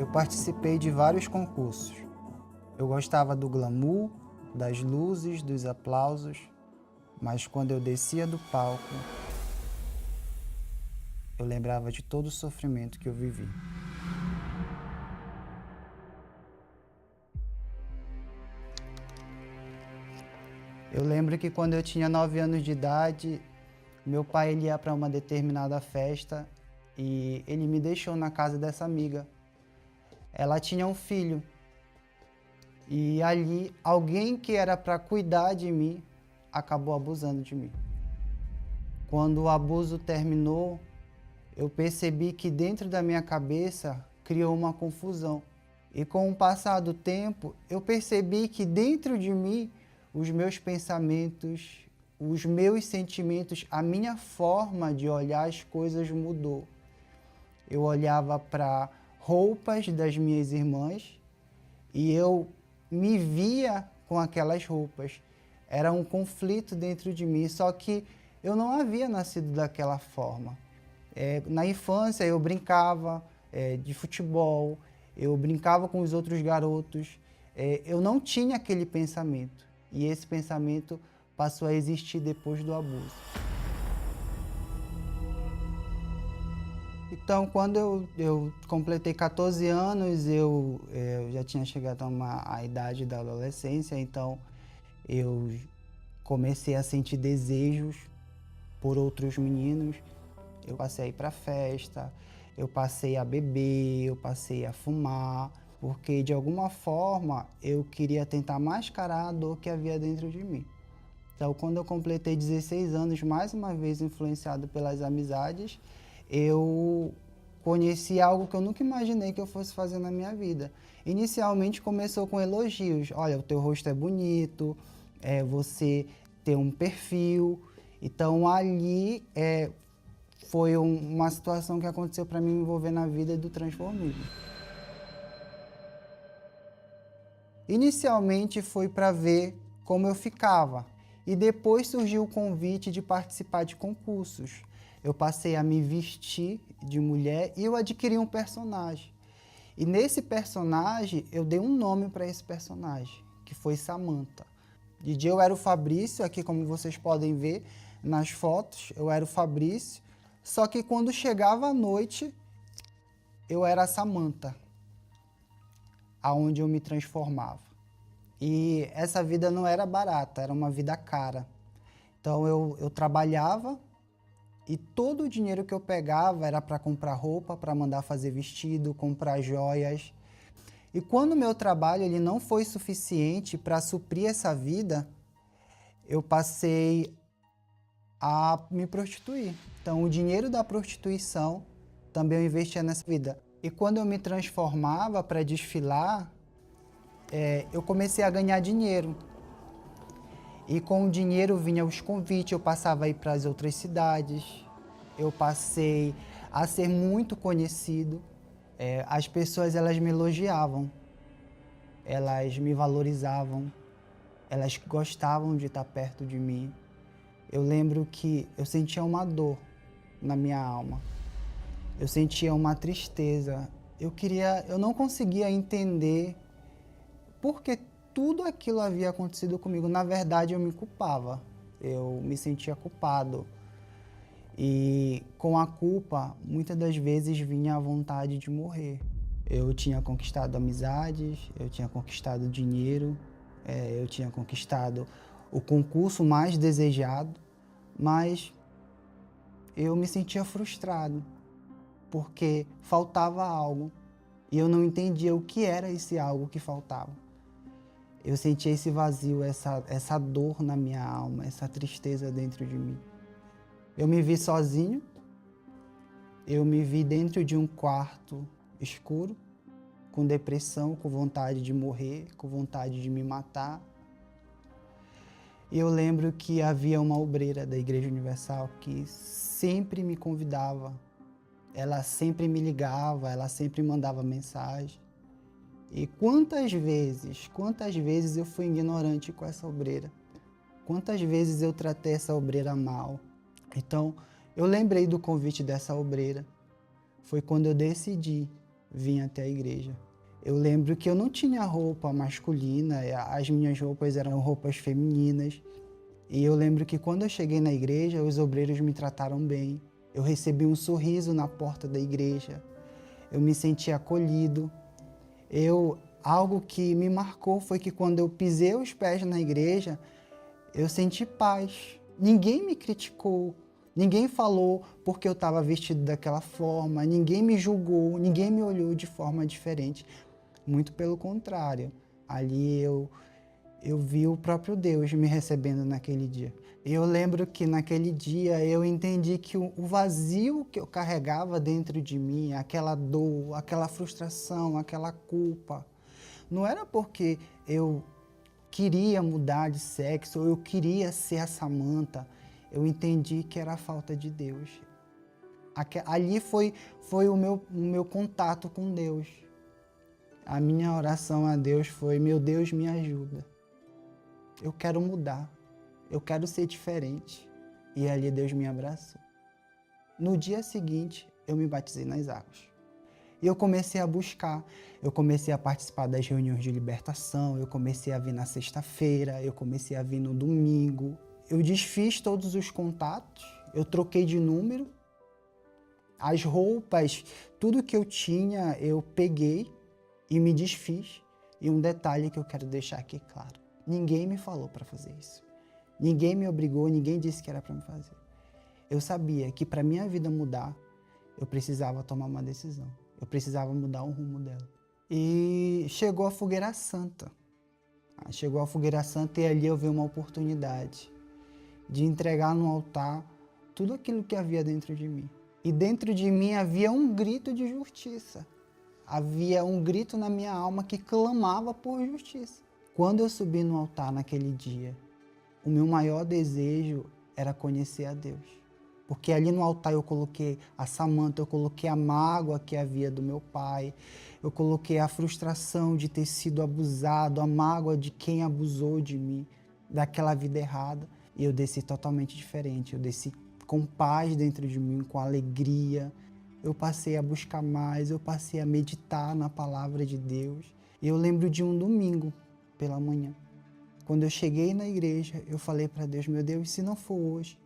Eu participei de vários concursos. Eu gostava do glamour, das luzes, dos aplausos, mas quando eu descia do palco, eu lembrava de todo o sofrimento que eu vivi. Eu lembro que quando eu tinha 9 anos de idade, meu pai ele ia para uma determinada festa e ele me deixou na casa dessa amiga. Ela tinha um filho e ali alguém que era para cuidar de mim acabou abusando de mim. Quando o abuso terminou, eu percebi que dentro da minha cabeça criou uma confusão. E com o passar do tempo, eu percebi que dentro de mim, os meus pensamentos, os meus sentimentos, a minha forma de olhar as coisas mudou. Eu olhava para roupas das minhas irmãs e eu me via com aquelas roupas. Era um conflito dentro de mim, só que eu não havia nascido daquela forma. Na infância eu brincava de futebol, eu brincava com os outros garotos, eu não tinha aquele pensamento. E esse pensamento passou a existir depois do abuso. Então, quando eu completei 14 anos, eu já tinha chegado à idade da adolescência, então eu comecei a sentir desejos por outros meninos. Eu passei a ir para festa, eu passei a beber, eu passei a fumar, porque de alguma forma eu queria tentar mascarar a dor que havia dentro de mim. Então, quando eu completei 16 anos, mais uma vez influenciado pelas amizades, eu conheci algo que eu nunca imaginei que eu fosse fazer na minha vida. Inicialmente começou com elogios. Olha, o teu rosto é bonito, você tem um perfil. Então ali foi uma situação que aconteceu para mim me envolver na vida do transformismo. Inicialmente foi para ver como eu ficava e depois surgiu o convite de participar de concursos. Eu passei a me vestir de mulher e eu adquiri um personagem. E nesse personagem eu dei um nome para esse personagem, que foi Samantha. De dia eu era o Fabrício, aqui como vocês podem ver nas fotos, eu era o Fabrício, só que quando chegava a noite eu era a Samantha, aonde eu me transformava. E essa vida não era barata, era uma vida cara. Então eu trabalhava e todo o dinheiro que eu pegava era para comprar roupa, para mandar fazer vestido, comprar joias. E quando o meu trabalho ele não foi suficiente para suprir essa vida, eu passei a me prostituir. Então o dinheiro da prostituição também eu investia nessa vida. E quando eu me transformava para desfilar, eu comecei a ganhar dinheiro. E com o dinheiro vinha os convites, eu passava a ir para as outras cidades, eu passei a ser muito conhecido. As pessoas elas me elogiavam, elas me valorizavam, elas gostavam de estar perto de mim. Eu lembro que eu sentia uma dor na minha alma, eu sentia uma tristeza, eu não conseguia entender porque tudo aquilo havia acontecido comigo. Na verdade, eu me culpava, eu me sentia culpado. E com a culpa, muitas das vezes vinha a vontade de morrer. Eu tinha conquistado amizades, eu tinha conquistado dinheiro, eu tinha conquistado o concurso mais desejado, mas eu me sentia frustrado, porque faltava algo e eu não entendia o que era esse algo que faltava. Eu sentia esse vazio, essa dor na minha alma, essa tristeza dentro de mim. Eu me vi sozinho, eu me vi dentro de um quarto escuro, com depressão, com vontade de morrer, com vontade de me matar. E eu lembro que havia uma obreira da Igreja Universal que sempre me convidava, ela sempre me ligava, ela sempre mandava mensagem. E quantas vezes eu fui ignorante com essa obreira? Quantas vezes eu tratei essa obreira mal? Então, eu lembrei do convite dessa obreira. Foi quando eu decidi vim até a igreja. Eu lembro que eu não tinha roupa masculina, as minhas roupas eram roupas femininas. E eu lembro que quando eu cheguei na igreja, os obreiros me trataram bem. Eu recebi um sorriso na porta da igreja. Eu me senti acolhido. Algo que me marcou foi que quando eu pisei os pés na igreja, eu senti paz. Ninguém me criticou, ninguém falou porque eu estava vestido daquela forma, ninguém me julgou, ninguém me olhou de forma diferente. Muito pelo contrário, ali eu vi o próprio Deus me recebendo naquele dia. Eu lembro que naquele dia eu entendi que o vazio que eu carregava dentro de mim, aquela dor, aquela frustração, aquela culpa, não era porque eu queria mudar de sexo ou eu queria ser a Samantha. Eu entendi que era a falta de Deus. Ali foi o meu contato com Deus. A minha oração a Deus foi: meu Deus, me ajuda. Eu quero mudar. Eu quero ser diferente. E ali Deus me abraçou. No dia seguinte, eu me batizei nas águas. E eu comecei a buscar, eu comecei a participar das reuniões de libertação, eu comecei a vir na sexta-feira, eu comecei a vir no domingo. Eu desfiz todos os contatos, eu troquei de número. As roupas, tudo que eu tinha, eu peguei e me desfiz. E um detalhe que eu quero deixar aqui claro: ninguém me falou para fazer isso. Ninguém me obrigou, ninguém disse que era para me fazer. Eu sabia que para minha vida mudar, eu precisava tomar uma decisão. Eu precisava mudar o rumo dela. E chegou a Fogueira Santa. Chegou a Fogueira Santa e ali eu vi uma oportunidade de entregar no altar tudo aquilo que havia dentro de mim. E dentro de mim havia um grito de justiça. Havia um grito na minha alma que clamava por justiça. Quando eu subi no altar naquele dia, o meu maior desejo era conhecer a Deus. Porque ali no altar eu coloquei a Samantha, eu coloquei a mágoa que havia do meu pai, eu coloquei a frustração de ter sido abusado, a mágoa de quem abusou de mim, daquela vida errada. E eu desci totalmente diferente, eu desci com paz dentro de mim, com alegria. Eu passei a buscar mais, eu passei a meditar na palavra de Deus. E eu lembro de um domingo pela manhã. Quando eu cheguei na igreja, eu falei para Deus: meu Deus, se não for hoje,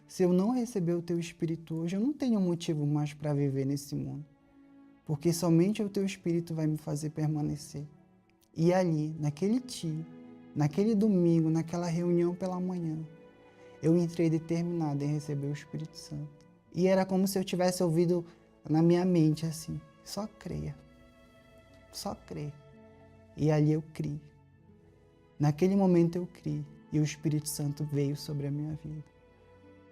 se eu não receber o Teu Espírito hoje, eu não tenho motivo mais para viver nesse mundo. Porque somente o Teu Espírito vai me fazer permanecer. E ali, naquele dia, naquele domingo, naquela reunião pela manhã, eu entrei determinado em receber o Espírito Santo. E era como se eu tivesse ouvido na minha mente assim: só creia, só creia. E ali eu criei. Naquele momento eu criei e o Espírito Santo veio sobre a minha vida.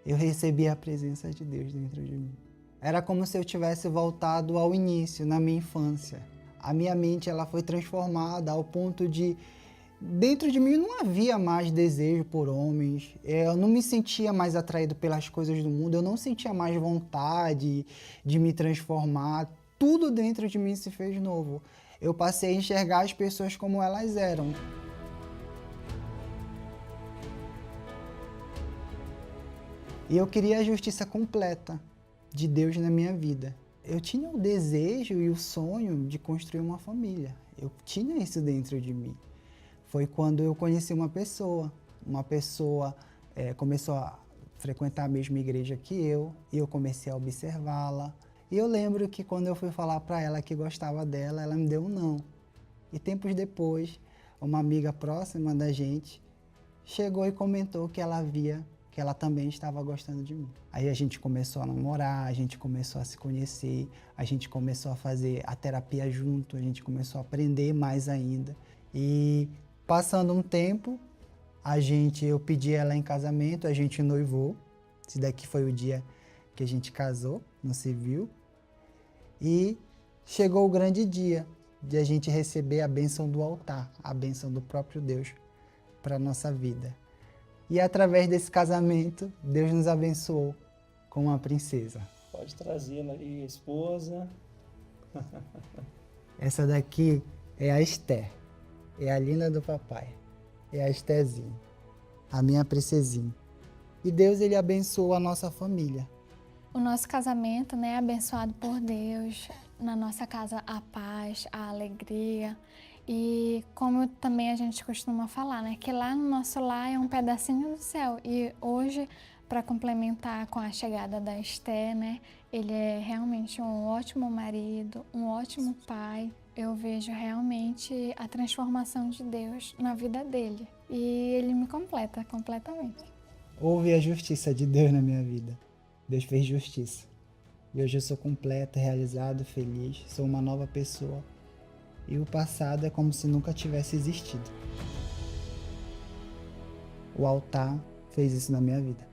Eu recebi a presença de Deus dentro de mim. Era como se eu tivesse voltado ao início, na minha infância. A minha mente ela foi transformada ao ponto de, dentro de mim não havia mais desejo por homens. Eu não me sentia mais atraído pelas coisas do mundo. Eu não sentia mais vontade de me transformar. Tudo dentro de mim se fez novo. Eu passei a enxergar as pessoas como elas eram. E eu queria a justiça completa de Deus na minha vida. Eu tinha o desejo e o sonho de construir uma família. Eu tinha isso dentro de mim. Foi quando eu conheci uma pessoa começou a frequentar a mesma igreja que eu, e eu comecei a observá-la. E eu lembro que quando eu fui falar para ela que gostava dela, ela me deu um não. E tempos depois, uma amiga próxima da gente chegou e comentou que ela também estava gostando de mim. Aí a gente começou a namorar, a gente começou a se conhecer, a gente começou a fazer a terapia junto, a gente começou a aprender mais ainda. E passando um tempo, eu pedi ela em casamento, a gente noivou. Esse daqui foi o dia que a gente casou no civil. E chegou o grande dia de a gente receber a bênção do altar, a bênção do próprio Deus para a nossa vida. E através desse casamento, Deus nos abençoou com uma princesa. Pode trazê-la aí, a esposa. Essa daqui é a Esther, é a linda do papai, é a Estherzinha, a minha princesinha. E Deus, ele abençoou a nossa família. O nosso casamento, né, é abençoado por Deus. na nossa casa a paz, a alegria. E como também a gente costuma falar, né, que lá no nosso lar é um pedacinho do céu. E hoje, para complementar com a chegada da Esté, né, ele é realmente um ótimo marido, um ótimo pai. Eu vejo realmente a transformação de Deus na vida dele. E ele me completa completamente. Houve a justiça de Deus na minha vida. Deus fez justiça. E hoje eu sou completo, realizado, feliz, sou uma nova pessoa. E o passado é como se nunca tivesse existido. O altar fez isso na minha vida.